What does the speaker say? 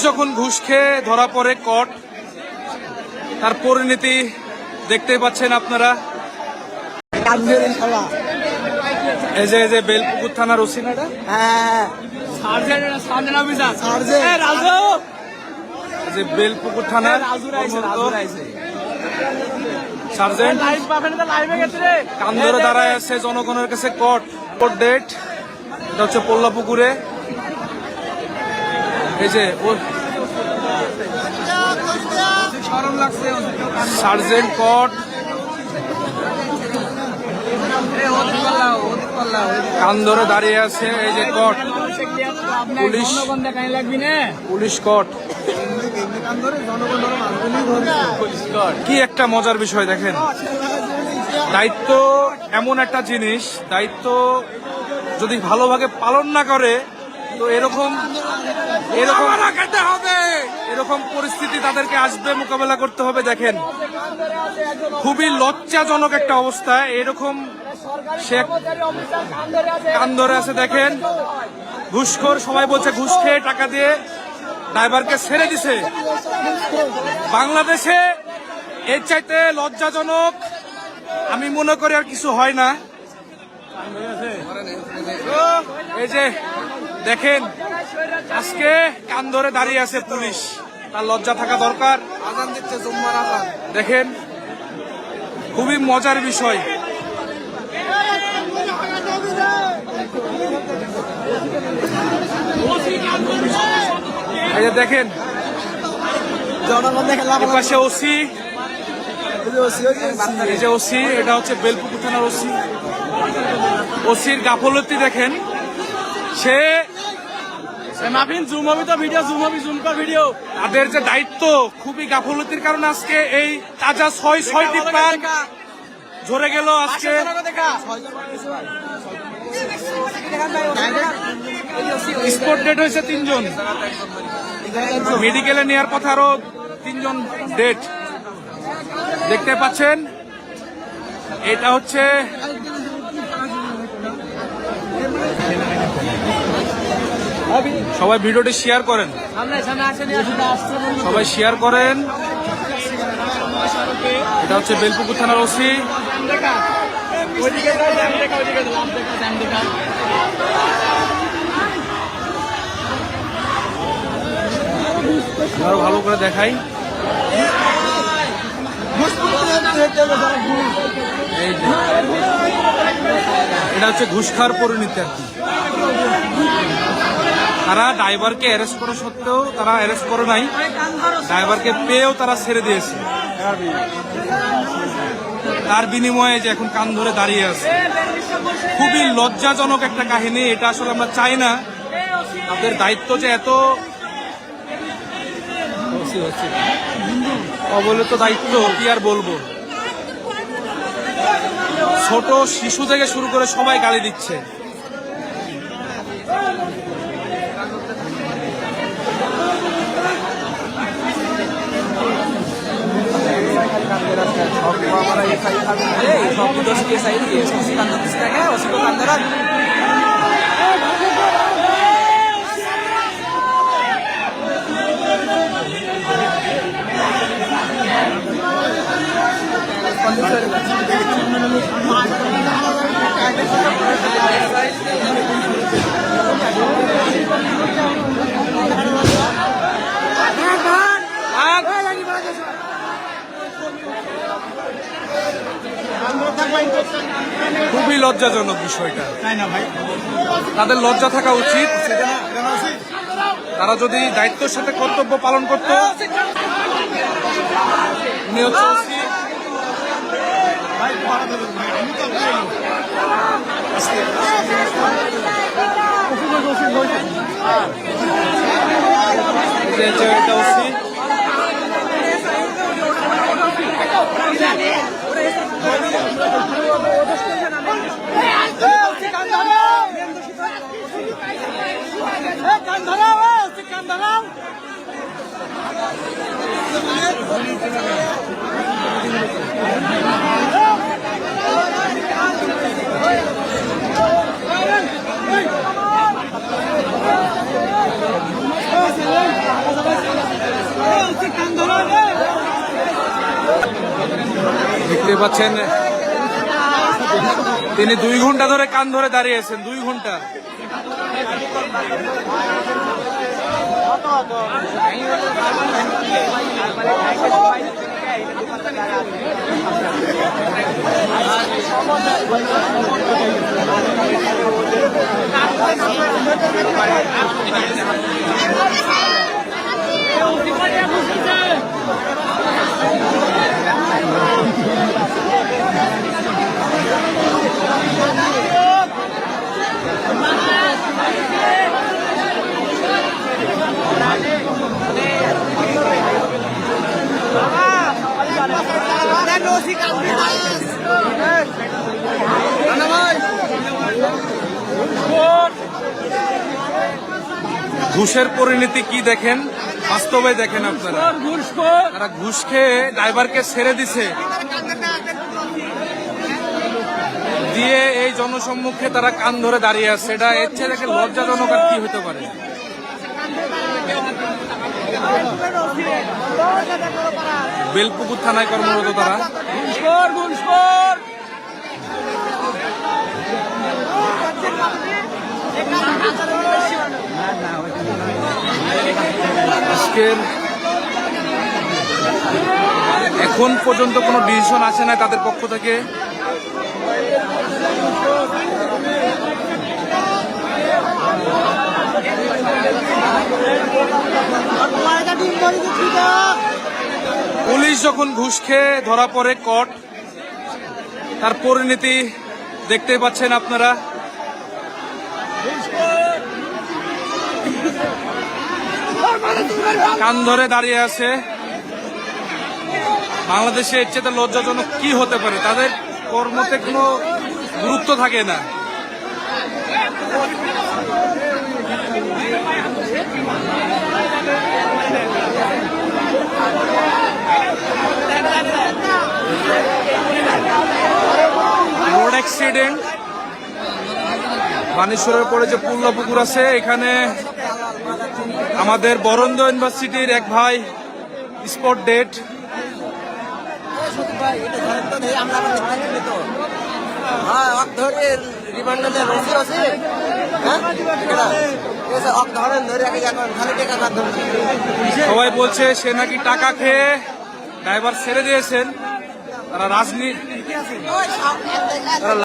যখন ঘুষ খেয়ে ধরা পড়ে কট, তার পরিণতি দেখতেই পাচ্ছেন আপনারা। এই যে বেলপুকুর থানার ওসি না, যে বেলপুকুর থানার সার্জেন্ট কান ধরে দাঁড়ায় আছে জনগণের কাছে কোর্ট ডেট। এটা হচ্ছে পোল্লাপুকুরে। এই যে সার্জেন্ট কোর্ট কান ধরে দাঁড়িয়ে আছে। এই যে কোর্ট পুলিশ কোর্ট। কি একটা মজার বিষয় দেখেন। দায়িত্ব এমন একটা জিনিস, দায়িত্ব যদি ভালোভাবে পালন না করে তো এরকম পরিস্থিতি তাদেরকে আসবে, মোকাবেলা করতে হবে। দেখেন খুবই লজ্জাজনক একটা অবস্থা। এরকম সে কান ধরে আছে। দেখেন ঘুষখোর, সবাই বলছে ঘুষ খেয়ে টাকা দিয়ে ড্রাইভারকে ছেড়ে দিছে। বাংলাদেশে এর চাইতে লজ্জাজনক আমি মনে করি আর কিছু হয় না। এই যে দেখেন আজকে কান ধরে দাঁড়িয়ে আছে পুলিশ, তার লজ্জা থাকা দরকার। দেখেন খুবই মজার বিষয়। এই যে দেখেন পাশে ওসি, এই যে ওসি, এটা হচ্ছে বেলপুকুর থানার ওসি। ওসির গাফলতি দেখেন। সে তাদের যে দায়িত্ব, খুবই গাফলতির কারণে আজকে এই তাজা ছয়টি প্রাণ ঝরে গেল। আজকে স্পট ডেট হয়েছে 3 জন, মেডিকেলে নেওয়ার কথা আরো 3 জন ডেট। দেখতে পাচ্ছেন এটা হচ্ছে সবাই ভিডিওটি শেয়ার করেন, সবাই শেয়ার করেন। এটা হচ্ছে বেলপুকুর থানার ওসি। আরো ভালো করে দেখাই। এটা হচ্ছে ঘুষ খাওয়ার পরিণতি আর কি। তারা ড্রাইভারকে অ্যারেস্ট করা সত্ত্বেও তারা অ্যারেস্ট করে নাই, ড্রাইভারকে পেয়েও তারা ছেড়ে দিয়েছে। তার বিনিময়ে যে এখন কান ধরে দাঁড়িয়ে আছে, খুবই লজ্জাজনক একটা কাহিনী। এটা আসলে আমরা চাই না। তাদের দায়িত্ব যে এত অবহেলিত দায়িত্ব, কি আর বলবো। ছোট শিশু থেকে শুরু করে সবাই গালি দিচ্ছে। খুবই লজ্জাজনক বিষয়টা, তাই না ভাই? তাদের লজ্জা থাকা উচিত। তারা যদি দায়িত্বের সাথে কর্তব্য পালন করতো। এটা ওসি। পাচ্ছেন তিনি 2 ঘন্টা ধরে কান ধরে দাঁড়িয়ে আছেন, 2 ঘন্টা। ঘুষের পরিণতি কি দেখেন, বাস্তবে দেখেন আপনারা। তারা ঘুষ খেয়ে ড্রাইভারকে ছেড়ে দিছে, দিয়ে এই জনসম্মুখে তারা কান ধরে দাঁড়িয়ে আছে। এটা এর চেয়ে দেখে লজ্জাজনক আর কি হতে পারে। বেলপুকুর থানায় কর্মরত তারা। আজকের এখন পর্যন্ত কোনো ডিসিশন আসে না তাদের পক্ষ থেকে। পুলিশ যখন ঘুষ খেয়ে ধরা পড়ে কট, তার পরিণতি দেখতে পাচ্ছেন আপনারা। কান ধরে দাঁড়িয়ে আছে। বাংলাদেশে এর চেয়ে লজ্জাজনক কি হতে পারে? তাদের কর্মতে কোনো গুরুত্ব থাকে না। রোড অ্যাক্সিডেন্ট, বানেশ্বরের পরে যে পুল্লা পুকুর আছে, এখানে আমাদের বরেন্দ্র ইউনিভার্সিটির এক ভাই স্পট ডেট। সবাই বলছে সে নাকি টাকা খেয়ে ড্রাইভার ছেড়ে দিয়েছেন। তারা রাজনীতি